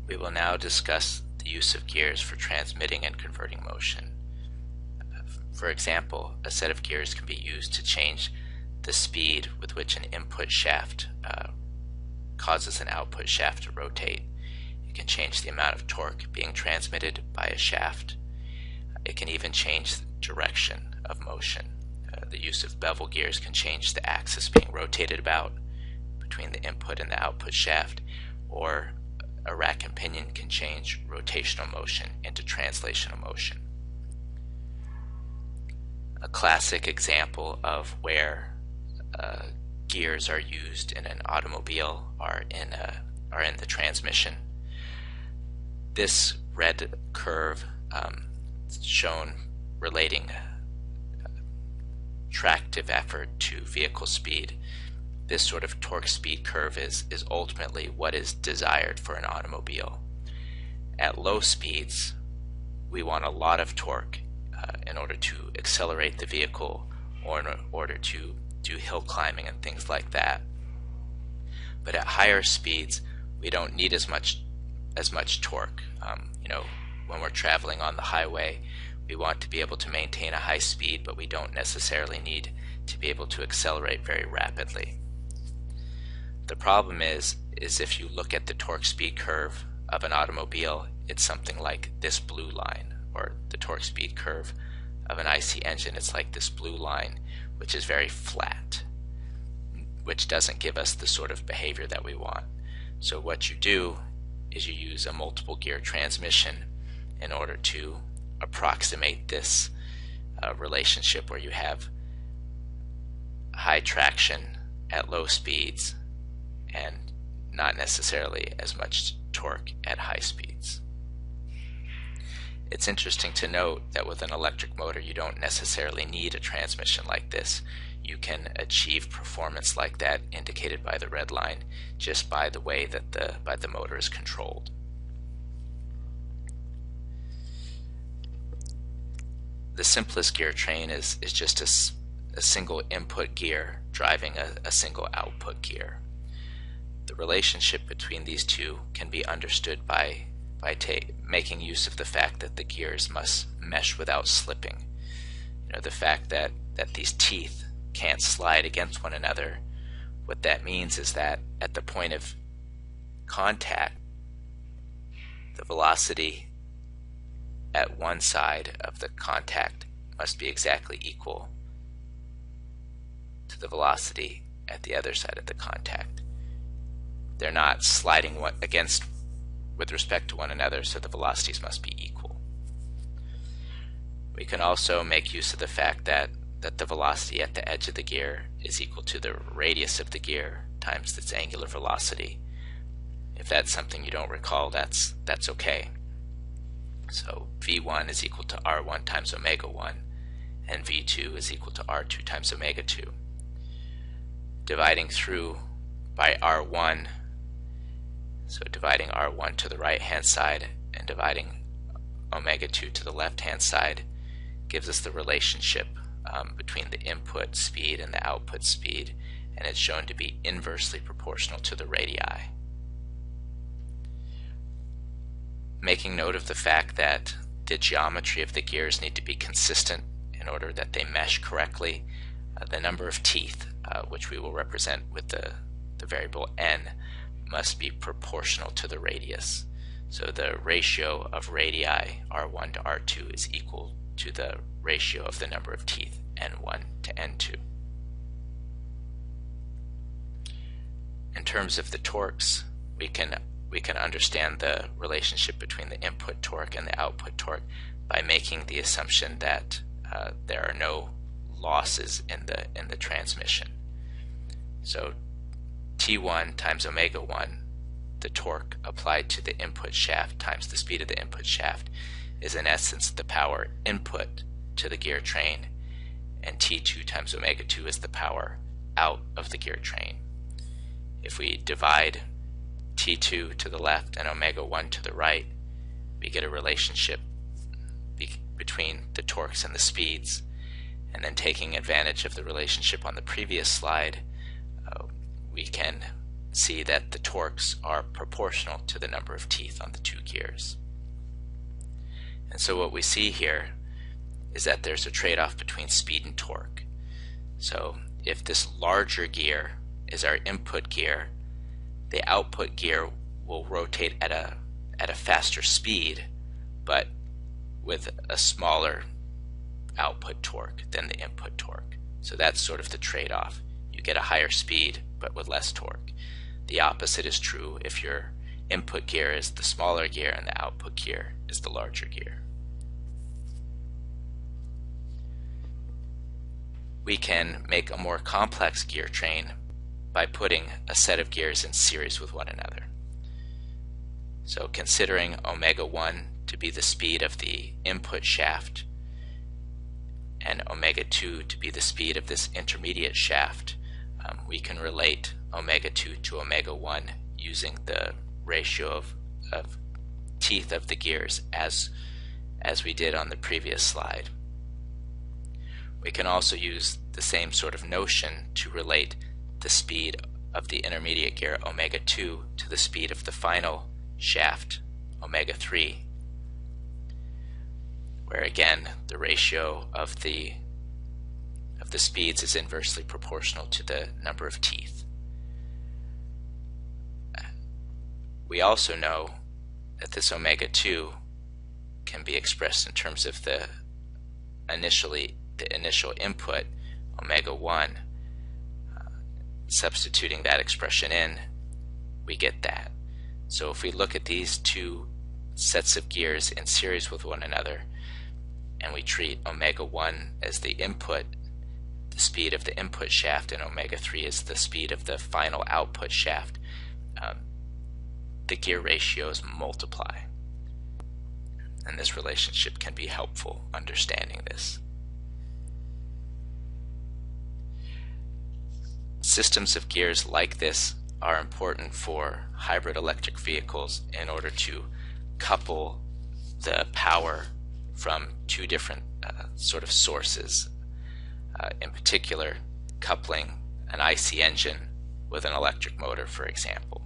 We will now discuss the use of gears for transmitting and converting motion. For example, a set of gears can be used to change the speed with which an input shaft causes an output shaft to rotate. It can change the amount of torque being transmitted by a shaft. It can even change the direction of motion. The use of bevel gears can change the axis being rotated about between the input and the output shaft, or a rack and pinion can change rotational motion into translational motion. A classic example of where gears are used in an automobile are in the transmission. This red curve shown relating tractive effort to vehicle speed. This sort of torque speed curve is ultimately what is desired for an automobile. At low speeds, we want a lot of torque in order to accelerate the vehicle or in order to do hill climbing and things like that. But at higher speeds, we don't need as much torque. When we're traveling on the highway, we want to be able to maintain a high speed, but we don't necessarily need to be able to accelerate very rapidly. The problem is if you look at the torque speed curve of an automobile, it's something like this blue line, or the torque speed curve of an IC engine, it's like this blue line, which is very flat, which doesn't give us the sort of behavior that we want. So what you do is you use a multiple gear transmission in order to approximate this relationship where you have high traction at low speeds and not necessarily as much torque at high speeds. It's interesting to note that with an electric motor you don't necessarily need a transmission like this. You can achieve performance like that indicated by the red line just by the way that the motor is controlled. The simplest gear train is just a single input gear driving a single output gear. The relationship between these two can be understood by making use of the fact that the gears must mesh without slipping. The fact that these teeth can't slide against one another, what that means is that at the point of contact, the velocity at one side of the contact must be exactly equal to the velocity at the other side of the contact. They're not sliding against with respect to one another, so the velocities must be equal. We can also make use of the fact that the velocity at the edge of the gear is equal to the radius of the gear times its angular velocity. If that's something you don't recall, that's okay. So V1 is equal to R1 times omega 1, and V2 is equal to R2 times omega 2. Dividing through by R1, so dividing R1 to the right hand side and dividing omega 2 to the left hand side gives us the relationship between the input speed and the output speed, and it's shown to be inversely proportional to the radii. Making note of the fact that the geometry of the gears need to be consistent in order that they mesh correctly, the number of teeth, which we will represent with the variable n, must be proportional to the radius. So the ratio of radii R1 to R2 is equal to the ratio of the number of teeth N1 to N2. In terms of the torques, we can understand the relationship between the input torque and the output torque by making the assumption that there are no losses in the transmission. So T1 times omega 1, the torque applied to the input shaft times the speed of the input shaft, is in essence the power input to the gear train, and T2 times omega 2 is the power out of the gear train. If we divide T2 to the left and omega 1 to the right, we get a relationship between the torques and the speeds, and then taking advantage of the relationship on the previous slide, we can see that the torques are proportional to the number of teeth on the two gears. And so what we see here is that there's a trade-off between speed and torque. So if this larger gear is our input gear, the output gear will rotate at a faster speed, but with a smaller output torque than the input torque. So that's sort of the trade-off. You get a higher speed, but with less torque. The opposite is true if your input gear is the smaller gear and the output gear is the larger gear. We can make a more complex gear train by putting a set of gears in series with one another. So considering omega 1 to be the speed of the input shaft and omega 2 to be the speed of this intermediate shaft, we can relate omega 2 to omega 1 using the ratio of teeth of the gears as we did on the previous slide. We can also use the same sort of notion to relate the speed of the intermediate gear omega 2 to the speed of the final shaft omega 3, where again the ratio of the speeds is inversely proportional to the number of teeth. We also know that this omega 2 can be expressed in terms of the initial input omega 1. Substituting that expression in, we get that. So if we look at these two sets of gears in series with one another, and we treat omega 1 as the input, the speed of the input shaft, and omega 3 is the speed of the final output shaft, the gear ratios multiply. And this relationship can be helpful understanding this. Systems of gears like this are important for hybrid electric vehicles in order to couple the power from two different sort of sources. In particular, coupling an IC engine with an electric motor, for example.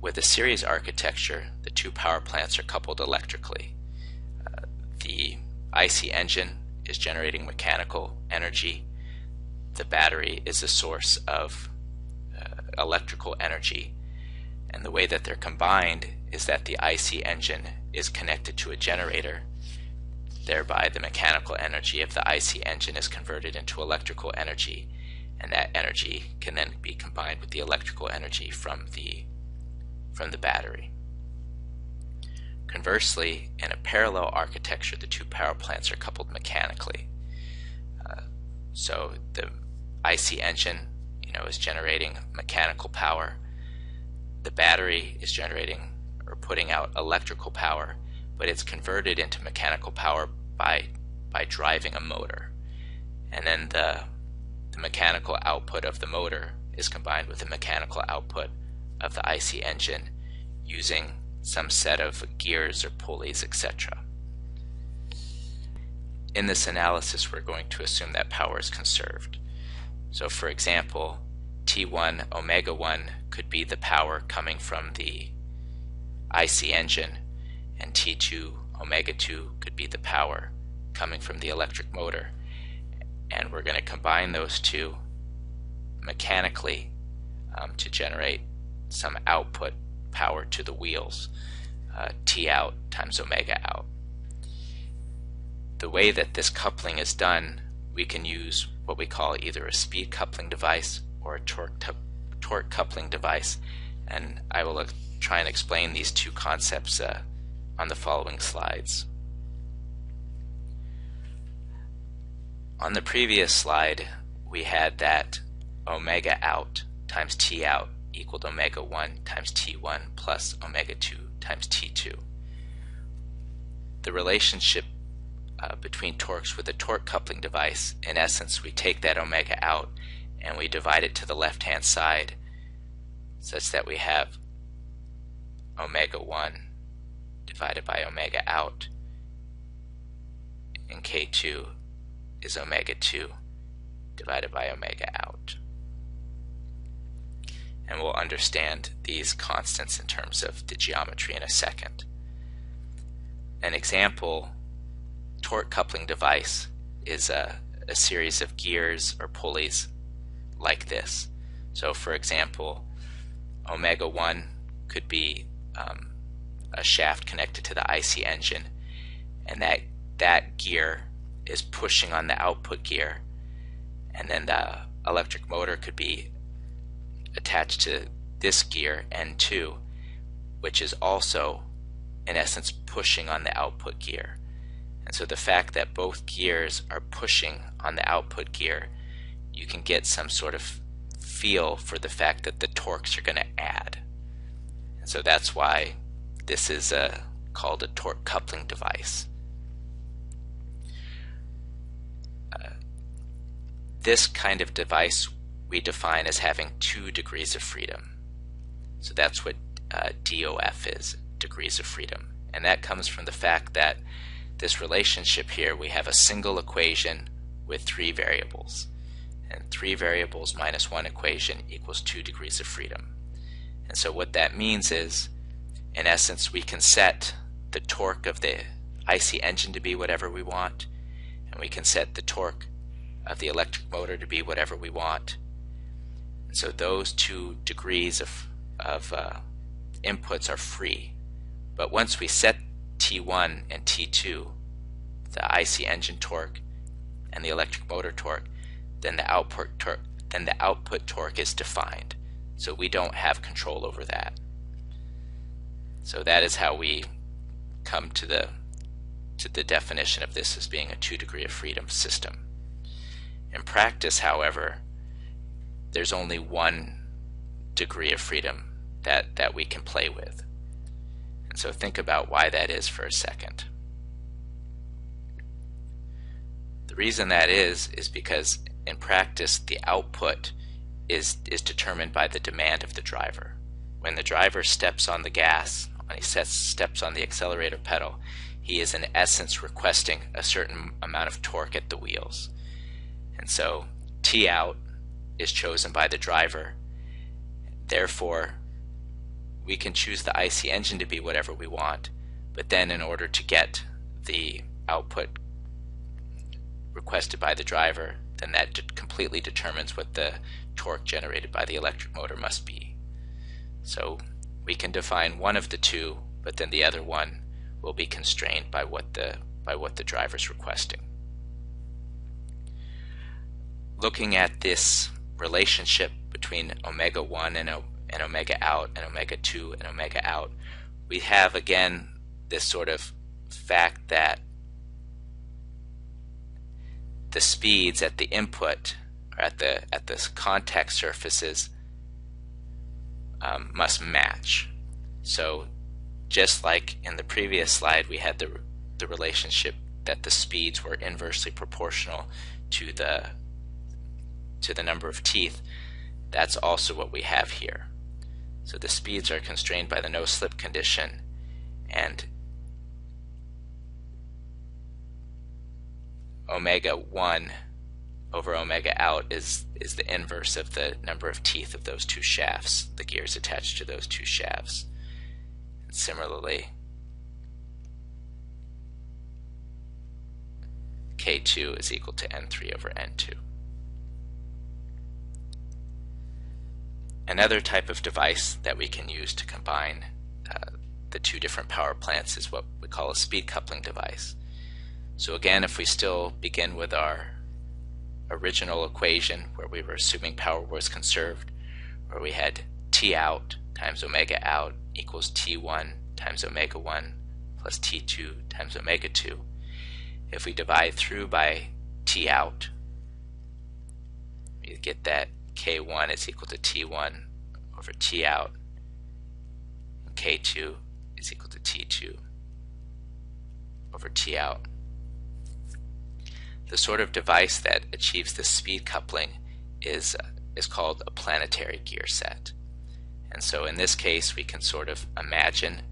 With a series architecture, the two power plants are coupled electrically. The IC engine is generating mechanical energy. The battery is a source of electrical energy. And the way that they're combined is that the IC engine is connected to a generator. Thereby, the mechanical energy of the IC engine is converted into electrical energy, and that energy can then be combined with the electrical energy from the battery. Conversely, in a parallel architecture, the two power plants are coupled mechanically. So the IC engine, is generating mechanical power. The battery is generating or putting out electrical power, but it's converted into mechanical power by driving a motor. And then the mechanical output of the motor is combined with the mechanical output of the IC engine using some set of gears or pulleys, etc. In this analysis, we're going to assume that power is conserved. So for example, T1 omega 1 could be the power coming from the IC engine, and T2 omega 2 could be the power coming from the electric motor. And we're going to combine those two mechanically to generate some output power to the wheels, T out times omega out. The way that this coupling is done, we can use what we call either a speed coupling device or a torque coupling device, and I will try and explain these two concepts on the following slides. On the previous slide, we had that omega out times T out equaled omega 1 times T1 plus omega 2 times T2. The relationship between torques with a torque coupling device, in essence, we take that omega out and we divide it to the left-hand side such that we have omega 1 divided by omega out, and K2 is omega 2 divided by omega out. and we'll understand these constants in terms of the geometry in a second. An example torque coupling device is a series of gears or pulleys like this. So for example, omega 1 could be a shaft connected to the IC engine, and that gear is pushing on the output gear, and then the electric motor could be attached to this gear N2, which is also in essence pushing on the output gear. And so the fact that both gears are pushing on the output gear, you can get some sort of feel for the fact that the torques are going to add. And so that's why this is called a torque coupling device. This kind of device we define as having 2 degrees of freedom. So that's what DOF is, degrees of freedom. And that comes from the fact that this relationship here, we have a single equation with 3 variables. And 3 variables minus 1 equation equals 2 degrees of freedom. And so what that means is, in essence, we can set the torque of the IC engine to be whatever we want, and we can set the torque of the electric motor to be whatever we want. And so those 2 degrees of inputs are free. But once we set T1 and T2, the IC engine torque and the electric motor torque, then the output torque is defined. So we don't have control over that. So that is how we come to the definition of this as being a 2 degree of freedom system. In practice, however, there's only 1 degree of freedom that we can play with. And so think about why that is for a second. The reason that is because in practice the output is determined by the demand of the driver. When the driver steps on the gas, when he steps on the accelerator pedal, he is in essence requesting a certain amount of torque at the wheels. And so T out is chosen by the driver. Therefore, we can choose the IC engine to be whatever we want, but then in order to get the output requested by the driver, then that completely determines what the torque generated by the electric motor must be. So we can define one of the 2, but then the other one will be constrained by what the driver is requesting. Looking at this relationship between omega 1 and omega out and omega 2 and omega out, we have again this sort of fact that the speeds at the input or at the contact surfaces must match. So just like in the previous slide, we had the relationship that the speeds were inversely proportional to the number of teeth. That's also what we have here. So the speeds are constrained by the no slip condition, and omega 1 over omega out is the inverse of the number of teeth of those 2 shafts, the gears attached to those 2 shafts. And similarly, K2 is equal to N3 over N2. Another type of device that we can use to combine the 2 different power plants is what we call a speed coupling device. So again, if we still begin with our original equation where we were assuming power was conserved, where we had T out times omega out equals T1 times omega 1 plus T2 times omega 2. If we divide through by T out, we get that K1 is equal to T1 over T out, and K2 is equal to T2 over T out. The sort of device that achieves this speed coupling is called a planetary gear set. And so in this case, we can sort of imagine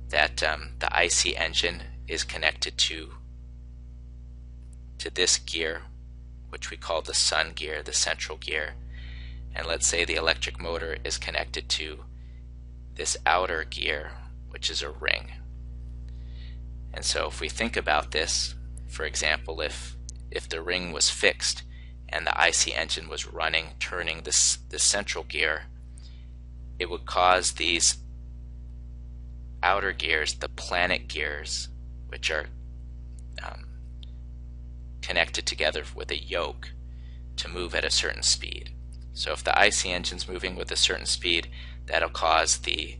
that the IC engine is connected to this gear, which we call the sun gear, the central gear, and let's say the electric motor is connected to this outer gear, which is a ring. And so if we think about this, for example, if the ring was fixed and the IC engine was running, turning this central gear, it would cause these outer gears, the planet gears, which are connected together with a yoke, to move at a certain speed. So if the IC engine's moving with a certain speed, that'll cause the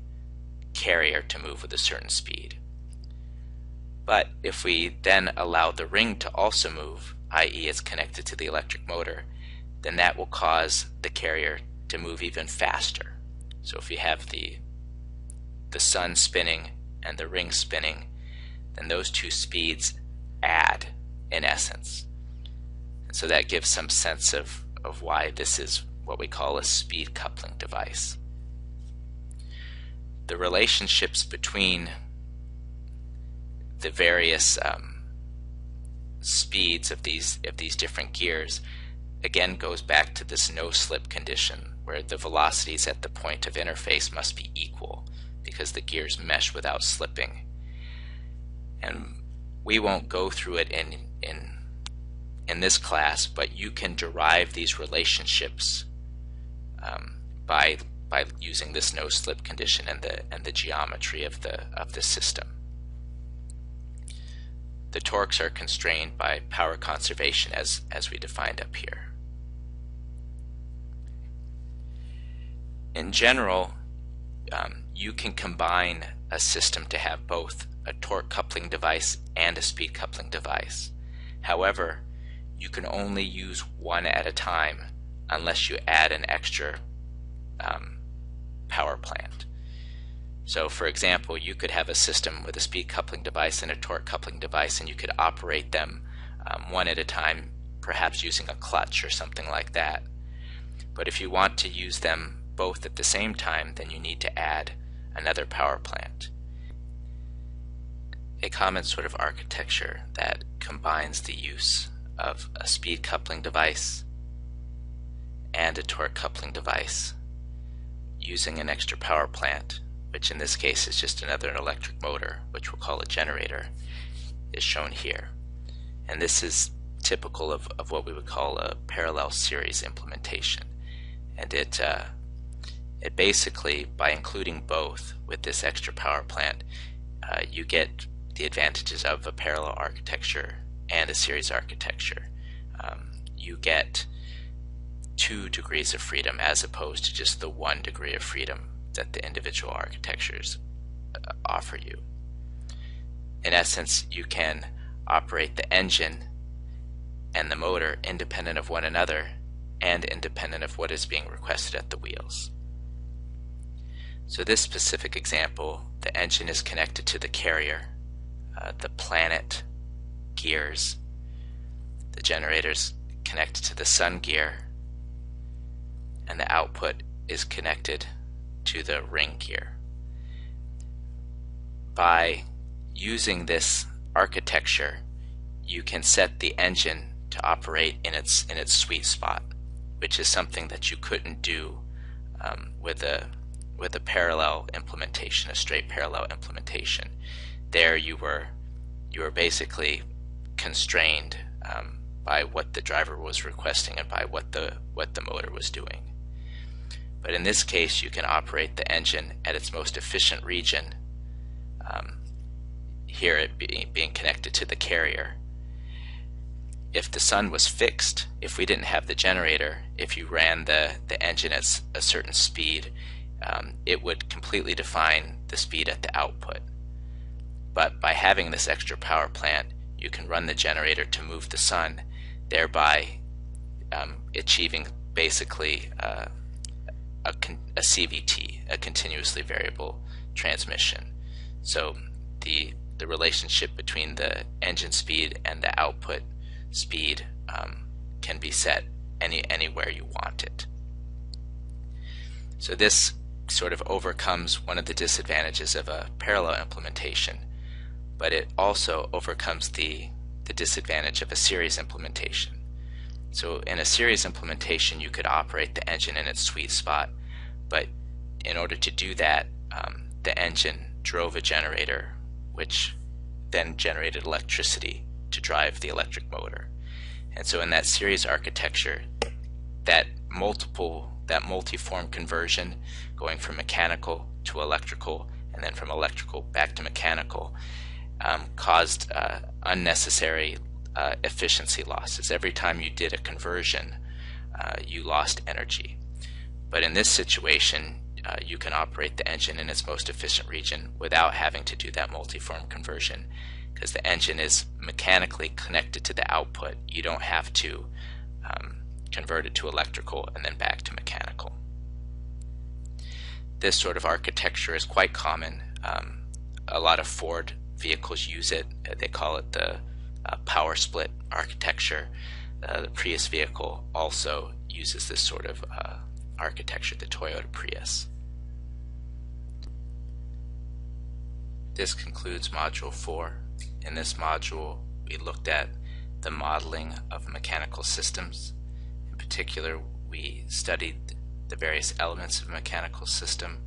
carrier to move with a certain speed. But if we then allow the ring to also move, i.e. it's connected to the electric motor, then that will cause the carrier to move even faster. So if you have the sun spinning and the ring spinning, then those two speeds add, in essence. And so that gives some sense of why this is what we call a speed coupling device. The relationships between the various speeds of these different gears again goes back to this no-slip condition, where the velocities at the point of interface must be equal because the gears mesh without slipping. And we won't go through it in this class, but you can derive these relationships by using this no-slip condition and the geometry of the system. The torques are constrained by power conservation as we defined up here. In general, you can combine a system to have both a torque coupling device and a speed coupling device. However, you can only use one at a time unless you add an extra power plant. So for example, you could have a system with a speed coupling device and a torque coupling device, and you could operate them one at a time, perhaps using a clutch or something like that. But if you want to use them both at the same time, then you need to add another power plant. A common sort of architecture that combines the use of a speed coupling device and a torque coupling device using an extra power plant, which in this case is just another electric motor, which we'll call a generator, is shown here. And this is typical of what we would call a parallel series implementation. And it basically, by including both with this extra power plant, you get the advantages of a parallel architecture and a series architecture. You get 2 degrees of freedom as opposed to just the 1 degree of freedom that the individual architectures offer you. In essence, you can operate the engine and the motor independent of one another and independent of what is being requested at the wheels. So this specific example, the engine is connected to the carrier, the planet gears, the generator's connected to the sun gear, and the output is connected to the ring gear. By using this architecture, you can set the engine to operate in its sweet spot, which is something that you couldn't do with a parallel implementation, a straight parallel implementation. There you were basically constrained by what the driver was requesting and by what the motor was doing. But in this case, you can operate the engine at its most efficient region, here it being connected to the carrier. If the sun was fixed, if we didn't have the generator, if you ran the engine at a certain speed, it would completely define the speed at the output. But by having this extra power plant, you can run the generator to move the sun, thereby achieving basically a CVT, a continuously variable transmission. So the relationship between the engine speed and the output speed can be set anywhere you want it. So this sort of overcomes one of the disadvantages of a parallel implementation, but it also overcomes the disadvantage of a series implementation. So in a series implementation, you could operate the engine in its sweet spot, but in order to do that, the engine drove a generator, which then generated electricity to drive the electric motor. And so in that series architecture, that multiform conversion, going from mechanical to electrical and then from electrical back to mechanical, caused unnecessary efficiency losses. Every time you did a conversion, you lost energy. But in this situation, you can operate the engine in its most efficient region without having to do that multiform conversion, because the engine is mechanically connected to the output. You don't have to convert it to electrical and then back to mechanical. This sort of architecture is quite common. A lot of Ford vehicles use it. They call it the power split architecture. The Prius vehicle also uses this sort of architecture, the Toyota Prius. This concludes Module 4. In this module, we looked at the modeling of mechanical systems. In particular, we studied the various elements of a mechanical system: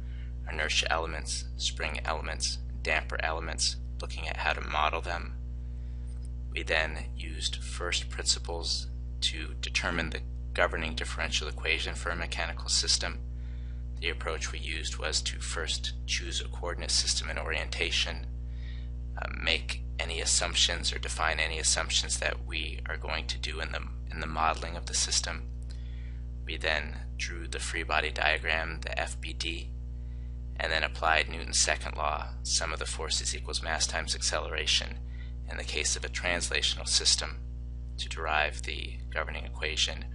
inertia elements, spring elements, damper elements, looking at how to model them. We then used first principles to determine the governing differential equation for a mechanical system. The approach we used was to first choose a coordinate system and orientation, make any assumptions or define any assumptions that we are going to do in the modeling of the system. We then drew the free body diagram, the FBD, and then applied Newton's second law, sum of the forces equals mass times acceleration, in the case of a translational system, to derive the governing equation,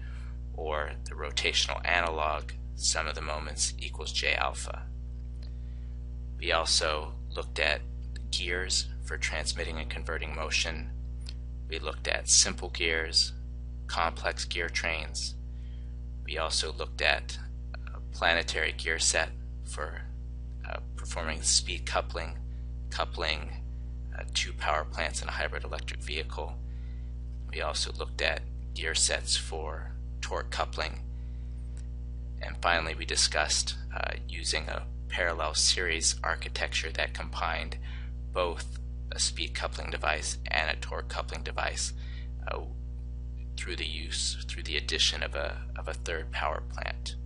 or the rotational analog, sum of the moments equals J alpha. We also looked at gears for transmitting and converting motion. We looked at simple gears, complex gear trains. We also looked at a planetary gear set for performing speed coupling, two power plants in a hybrid electric vehicle. We also looked at gear sets for torque coupling. And finally, we discussed using a parallel series architecture that combined both a speed coupling device and a torque coupling device through the addition of a third power plant.